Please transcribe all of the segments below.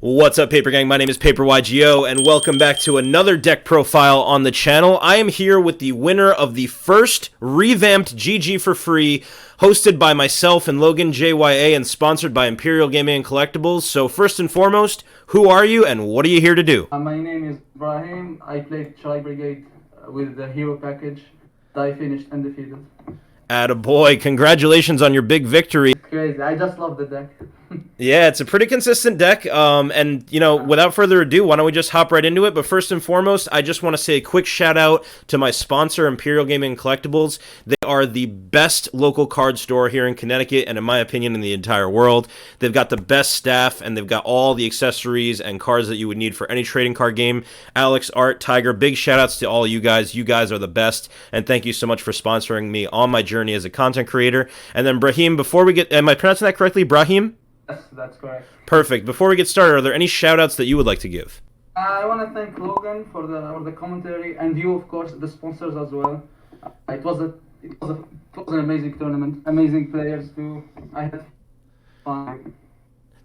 What's up, Paper Gang? My name is Yugioh, and welcome back to another deck profile on the channel. I am here with the winner of the first revamped GG4FREE, hosted by myself and LoganJYA and sponsored by Imperial Gaming and Collectibles. So first and foremost, who are you and what are you here to do? My name is Brahim. I played TRI-BRIGADE with the hero package. I finished undefeated. Attaboy, congratulations on your big victory. Crazy, I just love the deck. Yeah, it's a pretty consistent deck, and, you know, without further ado, why don't we just hop right into it? But first and foremost, I just want to say a quick shout-out to my sponsor, Imperial Gaming and Collectibles. They are the best local card store here in Connecticut, and in my opinion, in the entire world. They've got the best staff, and they've got all the accessories and cards that you would need for any trading card game. Alex, Art, Tiger, big shout-outs to all you guys. You guys are the best, and thank you so much for sponsoring me on my journey as a content creator. And then, Brahim, before we get... Am I pronouncing that correctly? Brahim? Yes, that's correct. Perfect. Before we get started, are there any shout-outs that you would like to give? I want to thank Logan for the commentary, and you, of course, the sponsors as well. It was an amazing tournament, amazing players too. I had fun.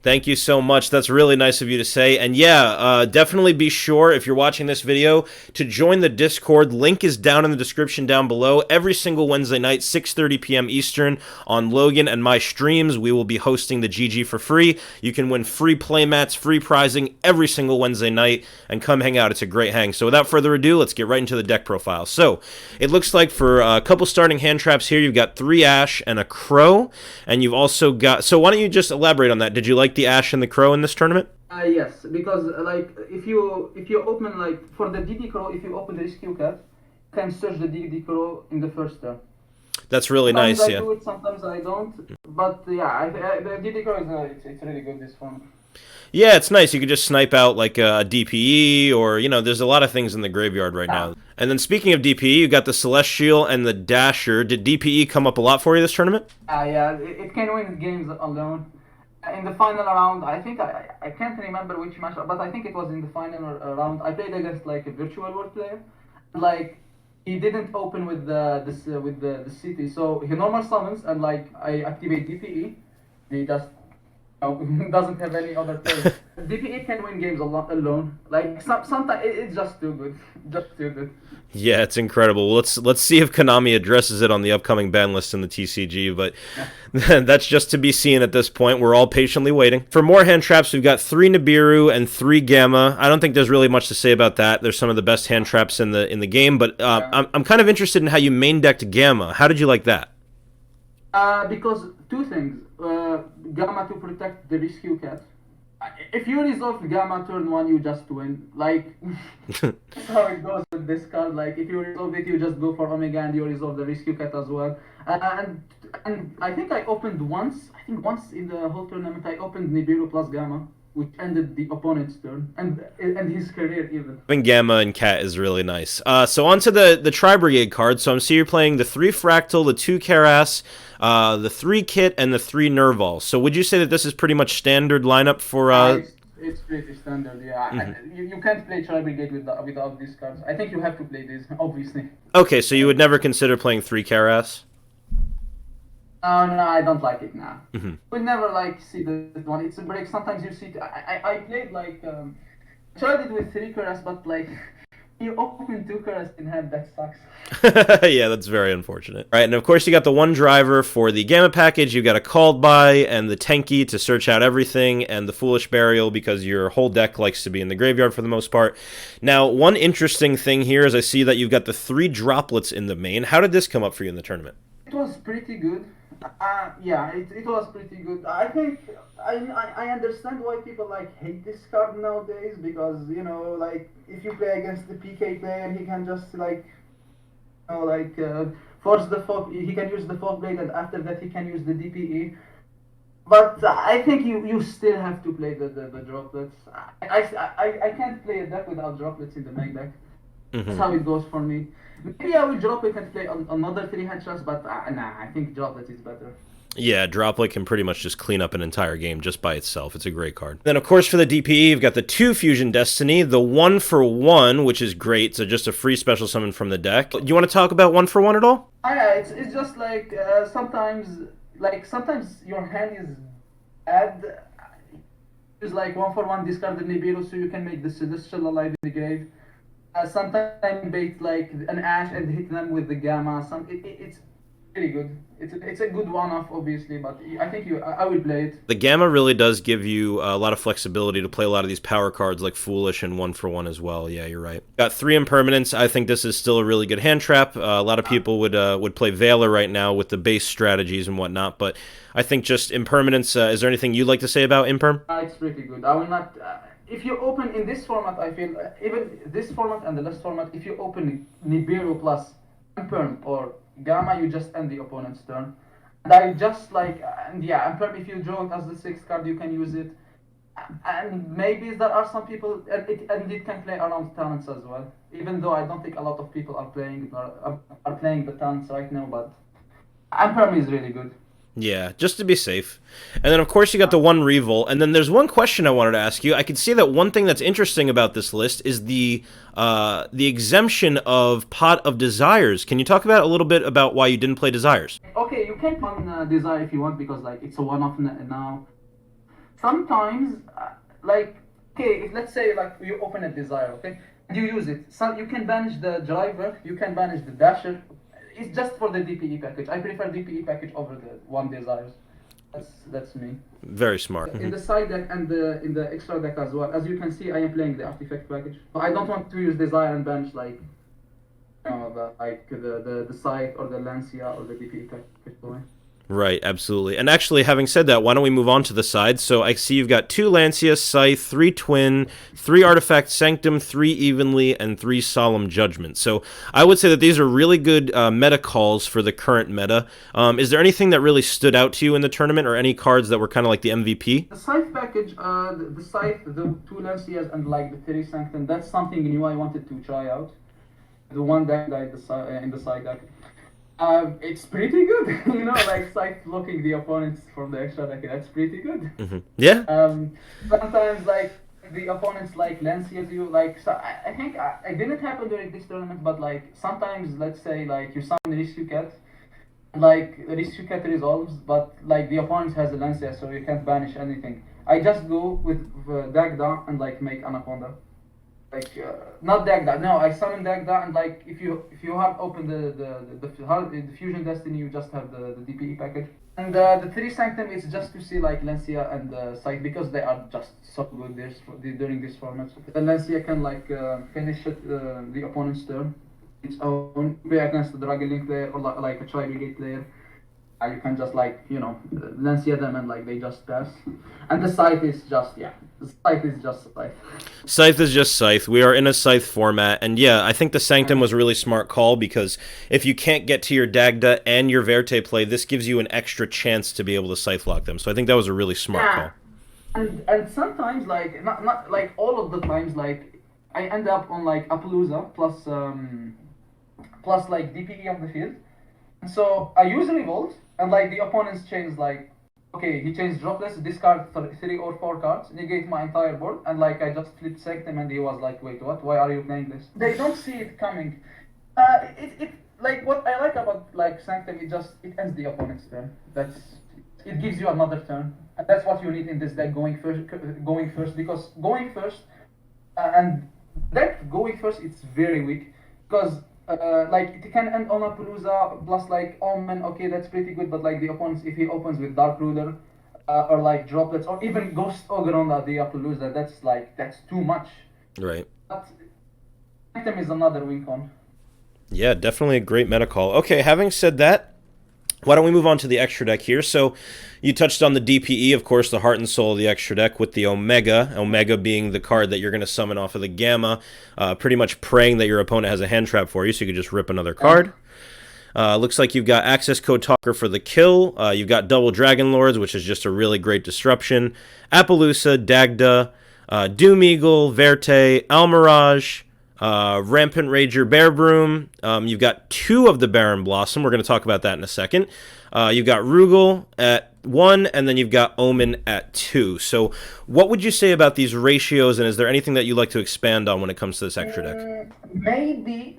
Thank you so much. That's really nice of you to say. And yeah, definitely be sure, if you're watching this video, to join the Discord. Link is down in the description down below. Every single Wednesday night, 6:30 p.m. Eastern, on Logan and my streams, we will be hosting the GG4FREE. You can win free playmats, free prizing every single Wednesday night, and come hang out. It's a great hang. So without further ado, let's get right into the deck profile. So it looks like for a couple starting hand traps here, you've got 3 Ash and a Crow, and you've also got... So why don't you just elaborate on that? Did you like the Ash and the Crow in this tournament? Yes, because like if you open, like for the DD Crow, if you open the Rescue Cat, you can search the DD Crow in the first turn. That's really nice. Sometimes yeah. I do it, sometimes I don't. But yeah, the DD Crow is it's really good this form. Yeah, it's nice. You could just snipe out like a DPE, or, you know, there's a lot of things in the graveyard right now. And then speaking of DPE, you got the Celestial and the Dasher. Did DPE come up a lot for you this tournament? Yeah, it can win games alone. In the final round, I think I can't remember which match, but I think it was in the final round. I played against like a virtual world player. Like he didn't open with the city, so he normal summons and like I activate DPE. He just doesn't have any other play. DPE can win games alone. Like sometimes it's just too good, just too good. Yeah, it's incredible. Let's see if Konami addresses it on the upcoming ban list in the TCG, but that's just to be seen at this point. We're all patiently waiting. For more hand traps, we've got 3 Nibiru and 3 Gamma. I don't think there's really much to say about that. There's some of the best hand traps in the game, but I'm kind of interested in how you main decked Gamma. How did you like that? Because 2 things. Gamma to protect the Rescue Cat. If you resolve Gamma turn 1, you just win. Like, that's how it goes with this card. Like, if you resolve it, you just go for Omega and you resolve the Rescue Cat as well. And I think I opened once. I think once in the whole tournament, I opened Nibiru plus Gamma, which ended the opponent's turn and his career even. Having Gamma and Cat is really nice. So on to the Tri-Brigade card. So I'm seeing you're playing the 3 Fractal, the 2 Karas, the 3 Kit, and the 3 Nerval. So would you say that this is pretty much standard lineup for... It's pretty standard, yeah. You can't play Tri-Brigade without these cards. I think you have to play these, obviously. Okay, so you would never consider playing 3 Karas? No, I don't like it now. We never like see this one. It's a break. Sometimes you see. I played like tried it with 3 Karas, but like you open 2 Karas in hand. That sucks. Yeah, that's very unfortunate. All right, and of course you got the 1 driver for the Gamma package. You got a Called By and the Tenki to search out everything, and the Foolish Burial because your whole deck likes to be in the graveyard for the most part. Now, one interesting thing here is I see that you've got the 3 droplets in the main. How did this come up for you in the tournament? It was pretty good. Yeah, it was pretty good. I think I understand why people like hate this card nowadays, because you know, like if you play against the PK player, he can just like force the fog. He can use the fog blade, and after that he can use the DPE. But I think you still have to play the droplets. I can't play a deck without droplets in the main deck. That's how it goes for me. Maybe I will drop it and play on another 3 hand traps, but nah, I think Droplet is better. Yeah, Droplet can pretty much just clean up an entire game just by itself. It's a great card. Then, of course, for the DPE, you've got the 2 Fusion Destiny, the 1-for-1, which is great, so just a free special summon from the deck. Do you want to talk about 1-for-1 at all? Yeah, it's just like sometimes your hand is bad. use like 1/1 discard the Nibiru so you can make the Celestial alive in the grave. Sometimes bait like an Ash and hit them with the Gamma. It's really good. It's a good one-off, obviously, but I think I will play it. The Gamma really does give you a lot of flexibility to play a lot of these power cards like Foolish and 1/1 as well. Yeah, you're right. Got 3 Impermanents. I think this is still a really good hand trap. A lot of people would play Veiler right now with the base strategies and whatnot, but I think just Impermanents. Is there anything you'd like to say about Imperm? It's pretty good. I will not. If you open in this format, I feel even this format and the last format, if you open Nibiru plus Imperm or Gamma, you just end the opponent's turn. And I just like, and yeah, Imperm, if you draw it as the 6th card, you can use it. And maybe there are some people, and it can play around talents as well. Even though I don't think a lot of people are playing the talents right now, but Imperm is really good. Yeah, just to be safe. And then, of course, you got the 1 Revol. And then there's one question I wanted to ask you. I can see that one thing that's interesting about this list is the exemption of Pot of Desires. Can you talk about a little bit about why you didn't play Desires? Okay, you can play Desire if you want, because like it's a one-off now. Sometimes, like, okay, let's say like you open a Desire, okay, and you use it. So you can banish the Driver, you can banish the Dasher. It's just for the DPE package. I prefer DPE package over the 1 Desires. That's me. Very smart. In the side deck and in the extra deck as well. As you can see, I am playing the Artifact package. I don't want to use Desire and banish like the Scythe or the Lancia or the DPE package. Right, absolutely. And actually, having said that, why don't we move on to the side? So I see you've got 2 Lancia, Scythe, 3 Twin, 3 Artifact Sanctum, 3 Evenly, and 3 Solemn Judgment. So I would say that these are really good meta calls for the current meta. Is there anything that really stood out to you in the tournament, or any cards that were kind of like the MVP? The Scythe package, the Scythe, the 2 Lancias, and like the 3 Sanctum, that's something new I wanted to try out. The one deck in the side deck. It's pretty good, you know, like Scythe blocking the opponents from the extra deck. That's pretty good. Mm-hmm. Yeah. Sometimes like the opponents like Lancias you like. So I think it didn't happen during this tournament, but like sometimes, let's say like you summon Rescue Cat, like Rescue Cat resolves, but like the opponent has a Lancia, so you can't banish anything. I just go with Dagda and like make Anaconda. Like not Dagda, no, I summon Dagda, and like if you have opened the Fusion Destiny, you just have the DPE package. And the 3 Sanctum is just to see like Lancia and Scythe, because they are just so good during this format. The Lancia can like finish the opponent's turn, its own, play against the Dragon Link player or like a TRI-BRIGADE player. You can just like, you know, Lancia them and like they just pass. And the Scythe is just, yeah, the Scythe is just Scythe. Scythe is just Scythe. We are in a Scythe format, and yeah, I think the Sanctum was a really smart call, because if you can't get to your Dagda and your Verte play, this gives you an extra chance to be able to Scythe lock them. So I think that was a really smart call. And sometimes, like, not like all of the times, like, I end up on like Appaloosa plus like DPE of the field. And so I use Revolt, and like the opponent's chains like, okay, he changed Dropless, discard 3 or 4 cards, negate my entire board, and like I just flipped Sanctum, and he was like, wait, what? Why are you playing this? They don't see it coming. It like what I like about like Sanctum, it ends the opponent's turn. It gives you another turn, and that's what you need in this deck going first, because going first it's very weak, because like it can end on Appaloosa plus like Omen. Okay, that's pretty good, but like the opponents, if he opens with Dark Ruler or like Droplets or even Ghost Ogre on the Appaloosa, that's too much. Right. But Sanctum is another win con. Yeah, definitely a great meta call. Okay, having said that, why don't we move on to the extra deck here? So you touched on the DPE, of course, the heart and soul of the extra deck with the Omega being the card that you're going to summon off of the Gamma, pretty much praying that your opponent has a hand trap for you, so you can just rip another card. Looks like you've got Access Code Talker for the kill. You've got Double Dragon Lords, which is just a really great disruption. Appaloosa, Dagda, Doom Eagle, Verte, Almirage, Rampant Rager, Bear Broom. You've got 2 of the Baron Blossom. We're going to talk about that in a second. You've got Rugal at 1, and then you've got Omen at 2. So what would you say about these ratios, and is there anything that you'd like to expand on when it comes to this extra deck? Maybe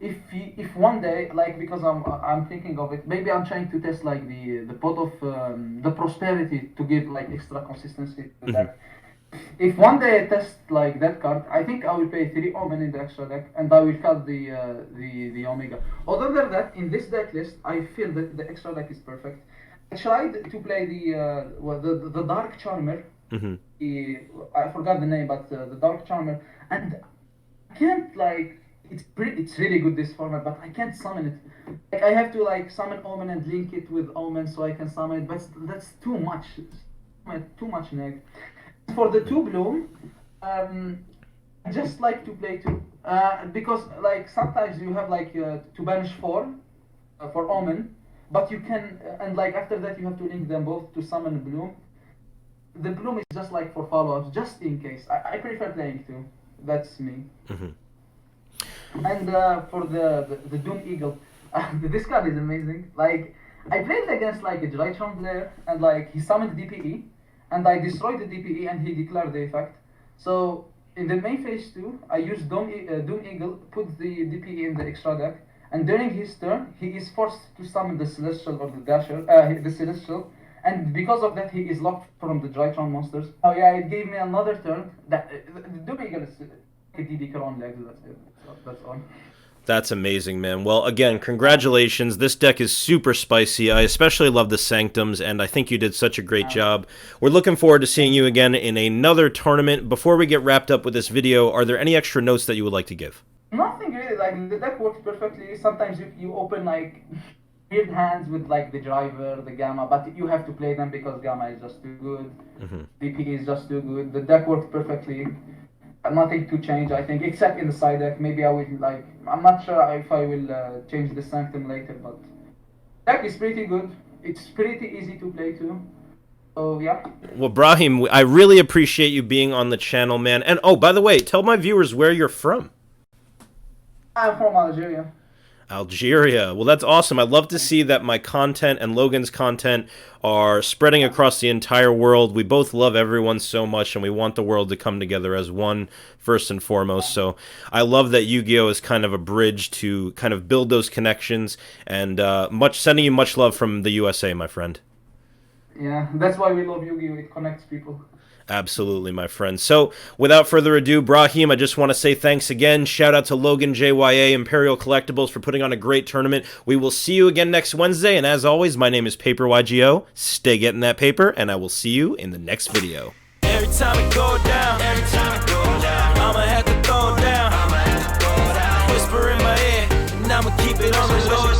if one day, like, because I'm thinking of it, maybe I'm trying to test like the pot of the prosperity to give like extra consistency to the deck. If one day I test like that card, I think I will pay 3 Omen in the extra deck, and I will cut the Omega. Other than that, in this deck list, I feel that the extra deck is perfect. I tried to play the Dark Charmer. I forgot the name, but the Dark Charmer, and I can't like it's really good this format, but I can't summon it. Like I have to like summon Omen and link it with Omen so I can summon it, but that's too much. Too much neg. For the 2 bloom, I just like to play 2 because like sometimes you have like to banish 4 for Omen, but you can and like after that you have to link them both to summon a bloom. The bloom is just like for follow-ups, just in case. I prefer playing 2. That's me. And for the Doom Eagle, this card is amazing. Like I played against like a Drytron player, and like he summoned DPE. And I destroyed the DPE and he declared the effect. So in the main phase 2, I used Doom Eagle, put the DPE in the extra deck, and during his turn, he is forced to summon the Celestial or the Dasher, the Celestial, and because of that, he is locked from the Drytron monsters. Oh yeah, it gave me another turn. That Doom Eagle is a DD Cron legs. That's it. That's all. That's amazing, man. Well, again, congratulations. This deck is super spicy. I especially love the Sanctums, and I think you did such a great job. We're looking forward to seeing you again in another tournament. Before we get wrapped up with this video, are there any extra notes that you would like to give? Nothing really. Like, the deck works perfectly. Sometimes you open, like, weird hands with, like, the Driver, the Gamma, but you have to play them because Gamma is just too good. DP is just too good. The deck works perfectly. Nothing to change, I think, except in the side deck. Maybe I will like. I'm not sure if I will change the Sanctum later, but deck is pretty good. It's pretty easy to play too. So yeah. Well, Brahim, I really appreciate you being on the channel, man. And oh, by the way, tell my viewers where you're from. I'm from Algeria. Algeria. Well, that's awesome. I love to see that my content and Logan's content are spreading across the entire world. We both love everyone so much, and we want the world to come together as one, first and foremost. So I love that Yu-Gi-Oh! Is kind of a bridge to kind of build those connections, and sending you much love from the USA, my friend. Yeah, that's why we love Yu-Gi-Oh! It connects people. Absolutely, my friend. So, without further ado, Brahim, I just want to say thanks again. Shout out to LoganJYA, Imperial Collectibles, for putting on a great tournament. We will see you again next Wednesday, and as always, my name is Yugioh. Stay getting that paper, and I will see you in the next video. Every time it go down, I'ma have to throw down. Whisper in my ear, and I'ma keep it on the low.